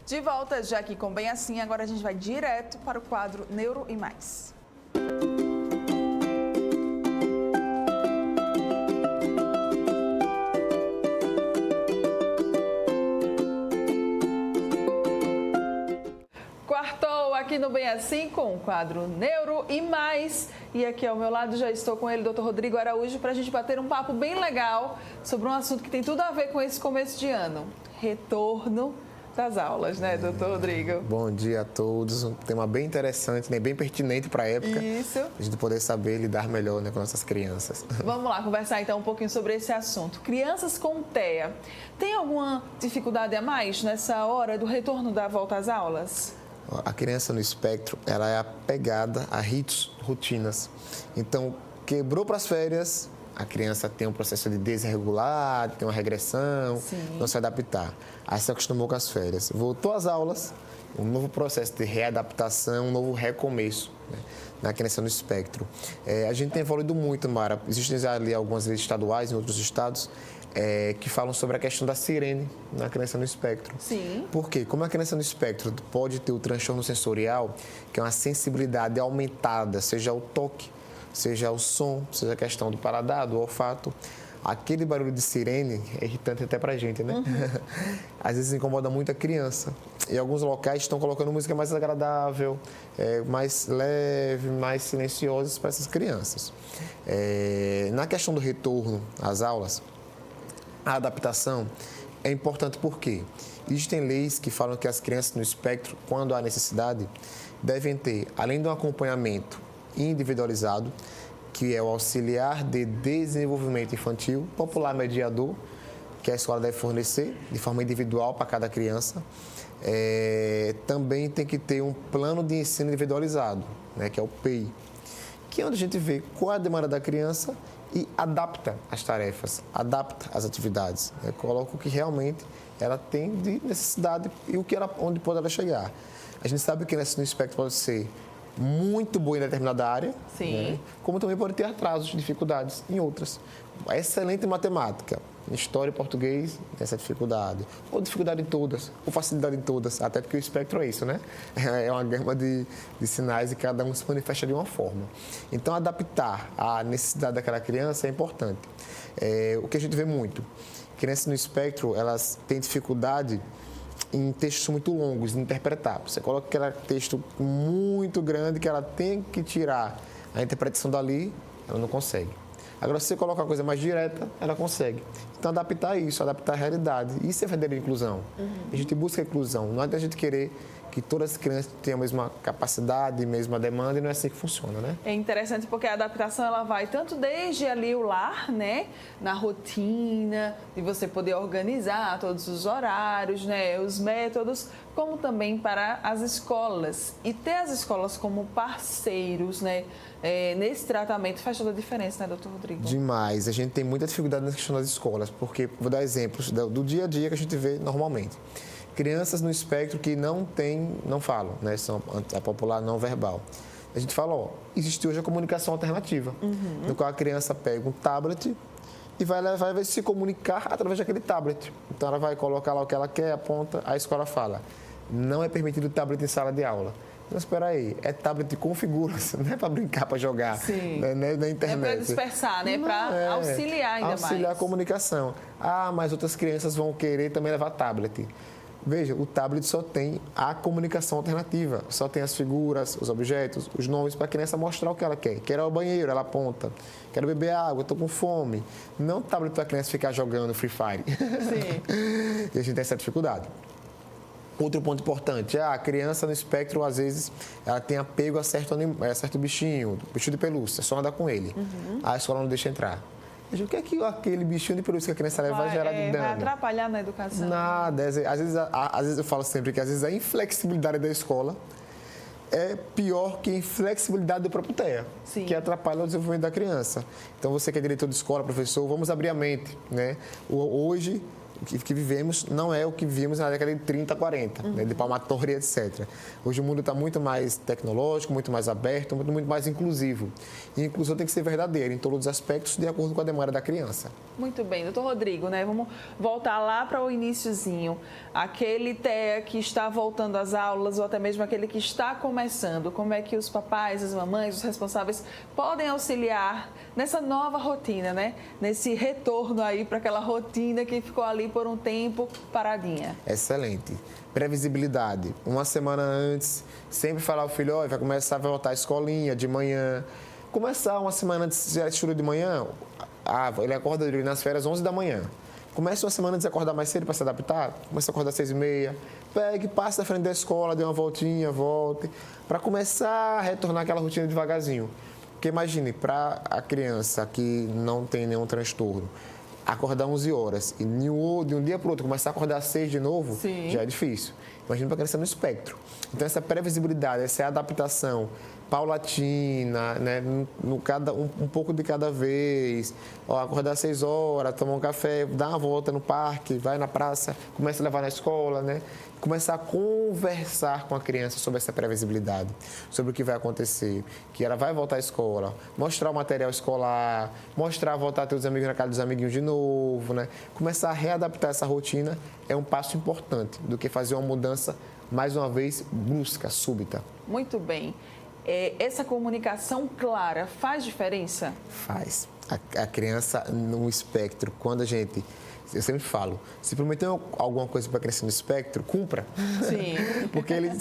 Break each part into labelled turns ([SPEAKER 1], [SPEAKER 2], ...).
[SPEAKER 1] De volta, já aqui com Bem Assim, agora a gente vai direto para o quadro Neuro e Mais. Quartou aqui no Bem Assim com o quadro Neuro e Mais. E aqui ao meu lado já estou com ele, Dr. Rodrigo Araújo, para a gente bater um papo bem legal sobre um assunto que tem tudo a ver com esse começo de ano. Retorno das aulas, né, doutor Rodrigo?
[SPEAKER 2] Bom dia a todos. Um tema bem interessante, né? Bem pertinente para a época.
[SPEAKER 1] Isso.
[SPEAKER 2] A gente poder saber lidar melhor, né, com nossas crianças.
[SPEAKER 1] Vamos lá conversar então um pouquinho sobre esse assunto. Crianças com TEA, tem alguma dificuldade a mais nessa hora do retorno da volta às aulas?
[SPEAKER 2] A criança no espectro, ela é apegada a ritos, rotinas. Então, quebrou para as férias, a criança tem um processo de desregular, tem uma regressão, não se adaptar. Aí se acostumou com as férias. Voltou às aulas, um novo processo de readaptação, um novo recomeço, né, na criança no espectro. A gente tem evoluído muito, Mara. Existem ali algumas leis estaduais em outros estados que falam sobre a questão da sirene na criança no espectro.
[SPEAKER 1] Sim.
[SPEAKER 2] Por quê? Como a criança no espectro pode ter o transtorno sensorial, que é uma sensibilidade aumentada, seja o toque, seja o som, seja a questão do paladar, do olfato. Aquele barulho de sirene é irritante até pra gente, né? Às vezes incomoda muito a criança. E alguns locais estão colocando música mais agradável, mais leve, mais silenciosa para essas crianças. Na questão do retorno às aulas, a adaptação é importante porque existem leis que falam que as crianças no espectro, quando há necessidade, devem ter, além do acompanhamento individualizado, que é o auxiliar de desenvolvimento infantil, popular mediador, que a escola deve fornecer de forma individual para cada criança. Também tem que ter um plano de ensino individualizado, né, que é o PEI, que é onde a gente vê qual é a demanda da criança e adapta as tarefas, adapta as atividades, né, coloca o que realmente ela tem de necessidade e onde pode ela chegar. A gente sabe que no espectro pode ser muito boa em determinada área, né? Como também pode ter atrasos, dificuldades em outras. Excelente em matemática, em história e português, essa dificuldade. Ou dificuldade em todas, ou facilidade em todas, até porque o espectro é isso, né? É uma gama de sinais e cada um se manifesta de uma forma. Então, adaptar a necessidade daquela criança é importante. O que a gente vê muito, crianças no espectro, elas têm dificuldade em textos muito longos, de interpretar. Você coloca aquele texto muito grande que ela tem que tirar a interpretação dali, ela não consegue. Agora, se você coloca uma coisa mais direta, ela consegue. Então, adaptar isso, adaptar a realidade. Isso é verdadeira inclusão. A gente busca a inclusão. Não adianta a gente querer que todas as crianças tenham a mesma capacidade, a mesma demanda, e não é assim que funciona, né?
[SPEAKER 1] É interessante porque a adaptação ela vai tanto desde ali o lar, né, na rotina, de você poder organizar todos os horários, né, os métodos, como também para as escolas. E ter as escolas como parceiros, né, nesse tratamento faz toda a diferença, né, doutor Rodrigo?
[SPEAKER 2] Demais. A gente tem muita dificuldade na questão das escolas, porque, vou dar exemplos do dia a dia que a gente vê normalmente. Crianças no espectro que não falam, né? São a popular não verbal. A gente fala, existe hoje a comunicação alternativa, no qual a criança pega um tablet e vai se comunicar através daquele tablet. Então, ela vai colocar lá o que ela quer, aponta, a escola fala, não é permitido tablet em sala de aula. Não, espera aí, é tablet com figuras, não é para brincar, para jogar, né, na internet.
[SPEAKER 1] É para dispersar, né? Para auxiliar ainda mais.
[SPEAKER 2] Auxiliar a comunicação. Mas outras crianças vão querer também levar tablet. Veja, o tablet só tem a comunicação alternativa, só tem as figuras, os objetos, os nomes para a criança mostrar o que ela quer. Quer ir ao banheiro, ela aponta. Quero beber água, estou com fome. Não tablet para a criança ficar jogando Free Fire. Sim. E a gente tem essa dificuldade. Outro ponto importante, a criança no espectro, às vezes, ela tem apego a certo bichinho de pelúcia, só anda com ele. A escola não deixa entrar. O que é que aquele bichinho de pelúcia que a criança leva vai gerar de dano?
[SPEAKER 1] Vai atrapalhar na educação.
[SPEAKER 2] Nada. Às vezes eu falo sempre que às vezes a inflexibilidade da escola é pior que a inflexibilidade do próprio TEA, que atrapalha o desenvolvimento da criança. Então, você que é diretor de escola, professor, vamos abrir a mente, né? Hoje, que vivemos não é o que vivíamos na década de 30, 40, né, de palmatória, etc. Hoje o mundo está muito mais tecnológico, muito mais aberto, muito mais inclusivo. E a inclusão tem que ser verdadeira em todos os aspectos, de acordo com a demanda da criança.
[SPEAKER 1] Muito bem, doutor Rodrigo, né? Vamos voltar lá para o iniciozinho. Aquele TEA que está voltando às aulas ou até mesmo aquele que está começando. Como é que os papais, as mamães, os responsáveis podem auxiliar nessa nova rotina, né? Nesse retorno aí para aquela rotina que ficou ali por um tempo paradinha.
[SPEAKER 2] Excelente. Previsibilidade. Uma semana antes, sempre falar ao filho, vai começar a voltar à escolinha de manhã. Começar uma semana antes, já estuda de manhã, ele acorda nas férias 11 da manhã. Comece uma semana antes de acordar mais cedo para se adaptar. Comece a acordar às 6h30. Pegue, passe na frente da escola, dê uma voltinha, volte. Para começar a retornar àquela rotina devagarzinho. Porque imagine, para a criança que não tem nenhum transtorno, acordar 11 horas e de um dia para o outro começar a acordar às 6 de novo,
[SPEAKER 1] Sim.
[SPEAKER 2] já é difícil. Imagina para a criança no espectro. Então, essa previsibilidade, essa adaptação paulatina, né? Um pouco de cada vez. Acordar às 6 horas, tomar um café, dar uma volta no parque, vai na praça, começa a levar na escola, né? Começar a conversar com a criança sobre essa previsibilidade, sobre o que vai acontecer, que ela vai voltar à escola, mostrar o material escolar, mostrar voltar a ter os amigos na casa dos amiguinhos de novo, né? Começar a readaptar essa rotina é um passo importante do que fazer uma mudança, mais uma vez, brusca, súbita.
[SPEAKER 1] Muito bem. Essa comunicação clara faz diferença?
[SPEAKER 2] Faz. A criança no espectro, quando eu sempre falo, se prometeu alguma coisa para a criança no espectro, cumpra.
[SPEAKER 1] Sim.
[SPEAKER 2] Porque ele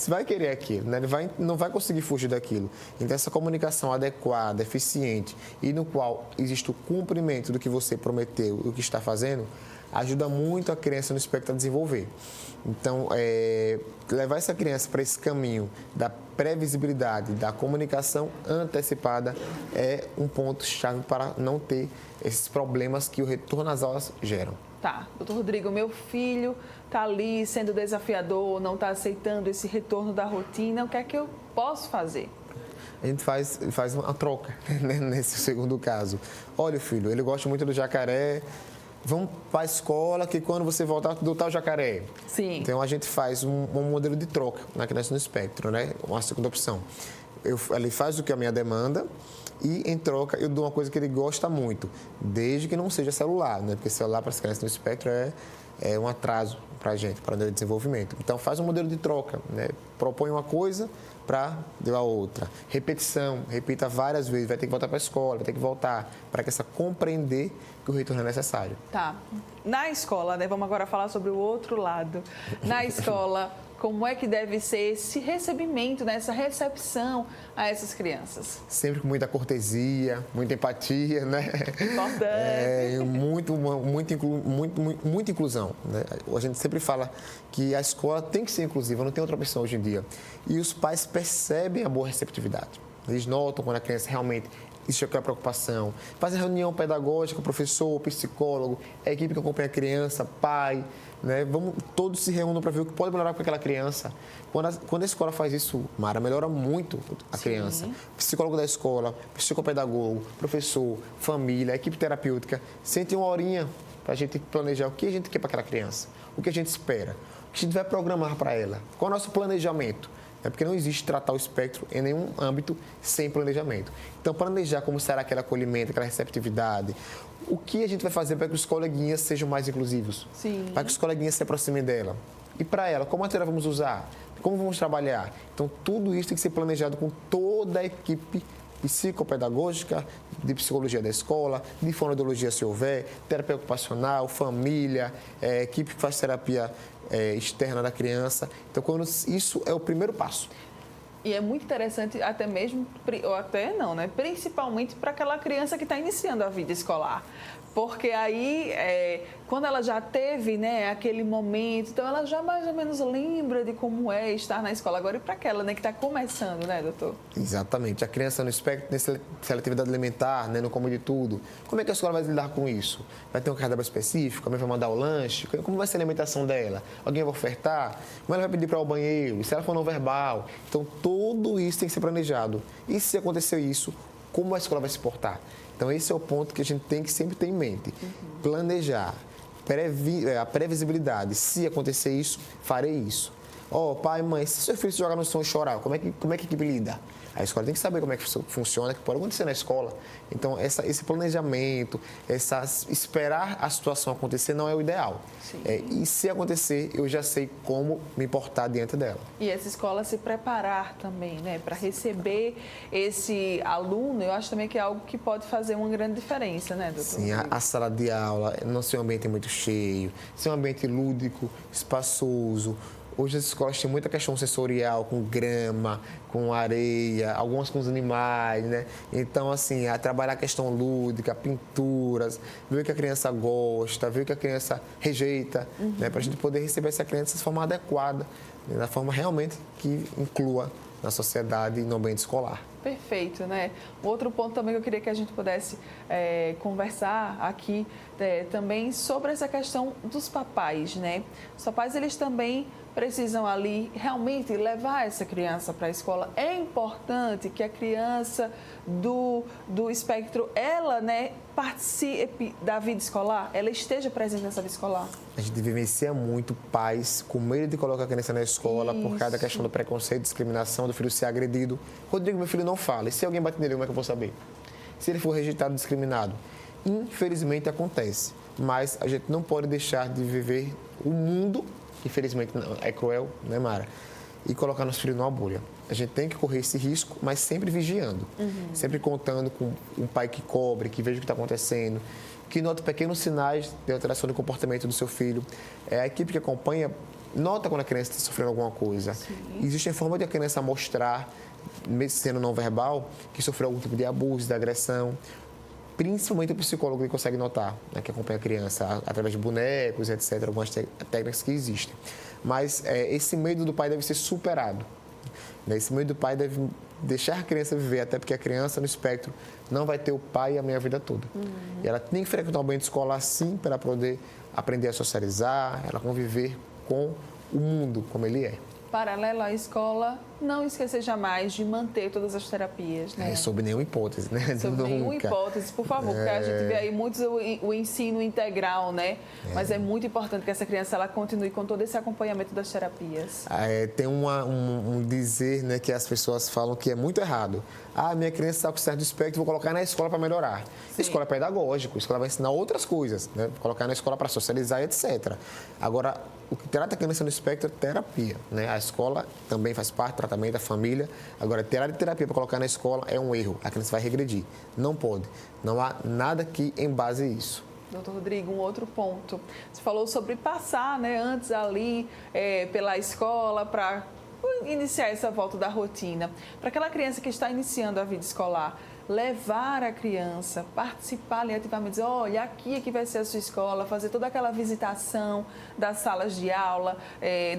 [SPEAKER 2] vai querer aquilo, né? Ele não vai conseguir fugir daquilo. Então, essa comunicação adequada, eficiente e no qual existe o cumprimento do que você prometeu e o que está fazendo, ajuda muito a criança no espectro a desenvolver. Então, levar essa criança para esse caminho da previsibilidade, da comunicação antecipada é um ponto-chave para não ter esses problemas que o retorno às aulas geram.
[SPEAKER 1] Tá, doutor Rodrigo, meu filho está ali sendo desafiador, não está aceitando esse retorno da rotina, o que é que eu posso fazer?
[SPEAKER 2] A gente faz uma troca, né, nesse segundo caso. Olha, filho, ele gosta muito do jacaré, vamos para a escola que quando você voltar, tu adotar o jacaré.
[SPEAKER 1] Sim.
[SPEAKER 2] Então, a gente faz um modelo de troca na criança no espectro, né? Uma segunda opção. Ele faz o que a minha demanda e, em troca, eu dou uma coisa que ele gosta muito, desde que não seja celular, né? Porque celular para as crianças no espectro é um atraso para a gente, para o desenvolvimento. Então, faz um modelo de troca, né? Propõe uma coisa para dar a outra. Repetição, repita várias vezes, vai ter que voltar para a escola, vai ter que voltar, para que essa compreender que o retorno é necessário.
[SPEAKER 1] Tá. Na escola, né? Vamos agora falar sobre o outro lado. Na escola, como é que deve ser esse recebimento, né? Essa recepção a essas crianças?
[SPEAKER 2] Sempre com muita cortesia, muita empatia, né?
[SPEAKER 1] Importante.
[SPEAKER 2] Muita inclusão, né? A gente sempre fala que a escola tem que ser inclusiva, não tem outra opção hoje em dia. E os pais percebem a boa receptividade. Eles notam quando a criança realmente existe aquela preocupação. Fazem reunião pedagógica, professor, psicólogo, a equipe que acompanha a criança, pai, né? Todos se reúnem para ver o que pode melhorar com aquela criança. Quando a escola faz isso, Mara, melhora muito a criança. Psicólogo da escola, psicopedagogo, professor, família, equipe terapêutica, sente uma horinha para a gente planejar o que a gente quer para aquela criança, o que a gente espera, o que a gente vai programar para ela, qual é o nosso planejamento. É porque não existe tratar o espectro em nenhum âmbito sem planejamento. Então, planejar como será aquele acolhimento, aquela receptividade, o que a gente vai fazer para que os coleguinhas sejam mais inclusivos,
[SPEAKER 1] Sim.
[SPEAKER 2] para que os coleguinhas se aproximem dela. E para ela, qual material vamos usar? Como vamos trabalhar? Então, tudo isso tem que ser planejado com toda a equipe psicopedagógica, de psicologia da escola, de fonoaudiologia se houver, terapia ocupacional, família, equipe que faz terapia externa da criança. Então, isso é o primeiro passo.
[SPEAKER 1] E é muito interessante até mesmo, ou até não, né? Principalmente para aquela criança que está iniciando a vida escolar. Porque aí, quando ela já teve, né, aquele momento, então ela já mais ou menos lembra de como é estar na escola. Agora, e para aquela, né, que está começando, né, doutor?
[SPEAKER 2] Exatamente. A criança no espectro tem seletividade alimentar, né, não come de tudo. Como é que a escola vai lidar com isso? Vai ter um cardápio específico? Alguém vai mandar o lanche? Como vai ser a alimentação dela? Alguém vai ofertar? Como ela vai pedir para ir ao banheiro? E se ela for não verbal? Então, tudo isso tem que ser planejado. E se acontecer isso, como a escola vai se portar? Então, esse é o ponto que a gente tem que sempre ter em mente. Planejar, a previsibilidade. Se acontecer isso, farei isso. Pai, mãe, se seu filho se jogar no chão e chorar, como é que a equipe lida? A escola tem que saber como é que isso funciona, que pode acontecer na escola. Então, esse planejamento, esperar a situação acontecer não é o ideal. E se acontecer, eu já sei como me portar diante dela.
[SPEAKER 1] E essa escola se preparar também, né, para receber esse aluno, eu acho também que é algo que pode fazer uma grande diferença, né, doutor?
[SPEAKER 2] Sim, a sala de aula não ser um ambiente muito cheio, ser um ambiente lúdico, espaçoso. Hoje as escolas têm muita questão sensorial, com grama, com areia, algumas com os animais, né? Então, assim, trabalhar a questão lúdica, pinturas, ver o que a criança gosta, ver o que a criança rejeita, né? Para a gente poder receber essa criança de forma adequada, né? Da forma realmente que inclua na sociedade e no ambiente escolar.
[SPEAKER 1] Perfeito, né? Outro ponto também que eu queria que a gente pudesse conversar aqui também sobre essa questão dos papais, né? Os papais, eles também precisam ali realmente levar essa criança para a escola. É importante que a criança do espectro, ela, né, participe da vida escolar, ela esteja presente nessa vida escolar.
[SPEAKER 2] A gente vivencia muito pais com medo de colocar a criança na escola por causa da questão do preconceito, discriminação, do filho ser agredido. Rodrigo, meu filho não fala. E se alguém bater nele, como é que eu vou saber? Se ele for rejeitado, discriminado. Infelizmente acontece, mas a gente não pode deixar de viver o mundo, infelizmente é cruel, né, Mara? E colocar nosso filho numa bolha. A gente tem que correr esse risco, mas sempre vigiando. Sempre contando com um pai que cobre, que veja o que está acontecendo, que nota pequenos sinais de alteração do comportamento do seu filho. A equipe que acompanha nota quando a criança está sofrendo alguma coisa. Sim. Existem formas de a criança mostrar, mesmo sendo não verbal, que sofreu algum tipo de abuso, de agressão. Principalmente o psicólogo que consegue notar, né, que acompanha a criança através de bonecos, etc., algumas técnicas que existem. Mas esse medo do pai deve ser superado. Né? Esse medo do pai deve deixar a criança viver, até porque a criança no espectro não vai ter o pai a meia vida toda. E ela tem que frequentar o ambiente escolar, sim, para poder aprender a socializar, ela conviver com o mundo como ele é.
[SPEAKER 1] Paralelo à escola, não esquecer jamais de manter todas as terapias, né?
[SPEAKER 2] Sob nenhuma hipótese, né?
[SPEAKER 1] Sob nenhuma hipótese, por favor, porque a gente vê aí muito o ensino integral, né? Mas é muito importante que essa criança ela continue com todo esse acompanhamento das terapias.
[SPEAKER 2] Tem um dizer, né, que as pessoas falam que é muito errado. Minha criança está com certo espectro, vou colocar na escola para melhorar. Sim. Escola é pedagógica, a escola vai ensinar outras coisas, né? Colocar na escola para socializar, etc. Agora, o que trata a criança no espectro é terapia, né? A escola também faz parte do tratamento da família. Agora, terapia para colocar na escola é um erro. A criança vai regredir. Não pode. Não há nada que embase isso.
[SPEAKER 1] Doutor Rodrigo, um outro ponto. Você falou sobre passar, né, antes ali pela escola para iniciar essa volta da rotina. Para aquela criança que está iniciando a vida escolar, levar a criança, participar ali ativamente, dizer, olha, aqui vai ser a sua escola, fazer toda aquela visitação das salas de aula,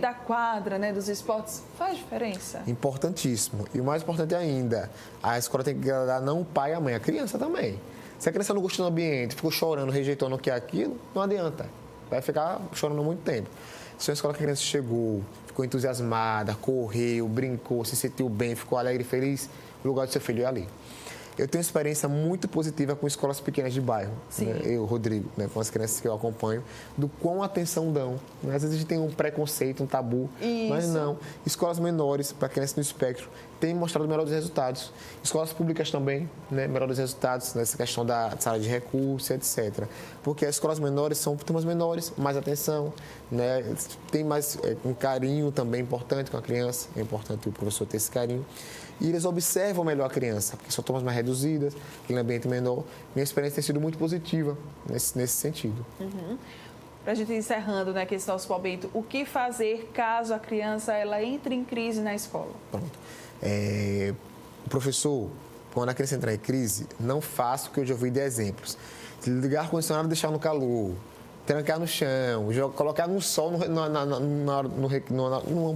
[SPEAKER 1] da quadra, né, dos esportes, faz diferença?
[SPEAKER 2] Importantíssimo. E o mais importante ainda, a escola tem que agradar não o pai e a mãe, a criança também. Se a criança não gostou do ambiente, ficou chorando, rejeitando o que é aquilo, não adianta. Vai ficar chorando muito tempo. Se a escola que a criança chegou, ficou entusiasmada, correu, brincou, se sentiu bem, ficou alegre e feliz, o lugar do seu filho é ali. Eu tenho experiência muito positiva com escolas pequenas de bairro. Né? Eu, Rodrigo, né, com as crianças que eu acompanho, do quão atenção dão. Né? Às vezes a gente tem um preconceito, um tabu, mas não. Escolas menores, para crianças no espectro, têm mostrado melhores resultados. Escolas públicas também, né, melhores resultados nessa questão da sala de recursos, etc. Porque as escolas menores são turmas menores, mais atenção, né? Tem mais um carinho também importante com a criança, é importante o professor ter esse carinho. E eles observam melhor a criança, porque são turmas mais reduzidas, aquele ambiente menor. Minha experiência tem sido muito positiva nesse sentido.
[SPEAKER 1] Para a gente ir encerrando, né, esse nosso momento, o que fazer caso a criança ela entre em crise na escola?
[SPEAKER 2] Pronto. O professor, quando a criança entrar em crise, não faça o que eu já ouvi de exemplos. Ligar o ar-condicionado e deixar no calor, trancar no chão, colocar no sol no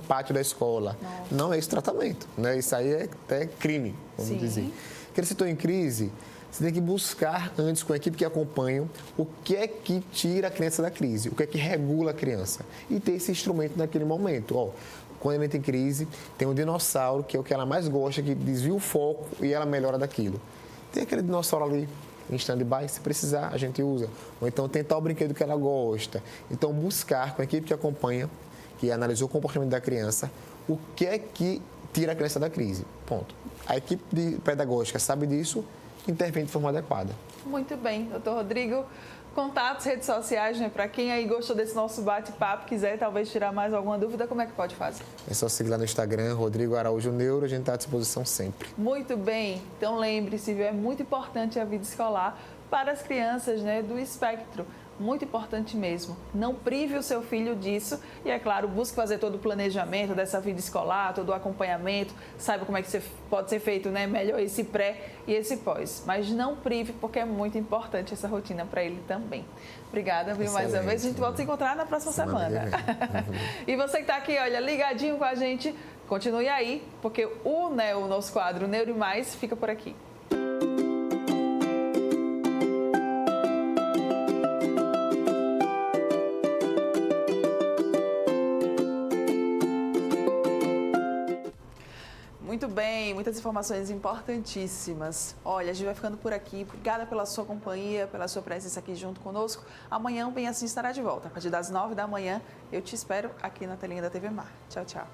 [SPEAKER 2] pátio da escola. Não é esse tratamento, né? Isso aí é até crime, vamos dizer. A criança está em crise, você tem que buscar antes com a equipe que acompanha o que é que tira a criança da crise, o que é que regula a criança. E ter esse instrumento naquele momento. Quando ela entra em crise, tem um dinossauro, que é o que ela mais gosta, que desvia o foco e ela melhora daquilo. Tem aquele dinossauro ali, em stand-by, se precisar, a gente usa. Ou então tentar o brinquedo que ela gosta. Então buscar com a equipe que acompanha, que analisou o comportamento da criança, o que é que tira a criança da crise. Ponto. A equipe pedagógica sabe disso, intervém de forma adequada.
[SPEAKER 1] Muito bem, doutor Rodrigo. Contatos, redes sociais, né? Para quem aí gostou desse nosso bate-papo, quiser talvez tirar mais alguma dúvida, como é que pode fazer?
[SPEAKER 2] É só seguir lá no Instagram, Rodrigo Araújo Neuro, a gente está à disposição sempre.
[SPEAKER 1] Muito bem, então lembre-se, viu? É muito importante a vida escolar para as crianças, né, do espectro. Muito importante mesmo. Não prive o seu filho disso e, é claro, busque fazer todo o planejamento dessa vida escolar, todo o acompanhamento, saiba como é que pode ser feito, né, melhor esse pré e esse pós. Mas não prive, porque é muito importante essa rotina para ele também. Obrigada, viu, mais uma vez. A gente volta a se encontrar na próxima semana. E você que está aqui, olha, ligadinho com a gente, continue aí, porque o nosso quadro Neuro e Mais fica por aqui. Muito bem, muitas informações importantíssimas. Olha, a gente vai ficando por aqui. Obrigada pela sua companhia, pela sua presença aqui junto conosco. Amanhã, Bem Assim estará de volta. A partir das 9 da manhã, eu te espero aqui na telinha da TV Mar. Tchau, tchau.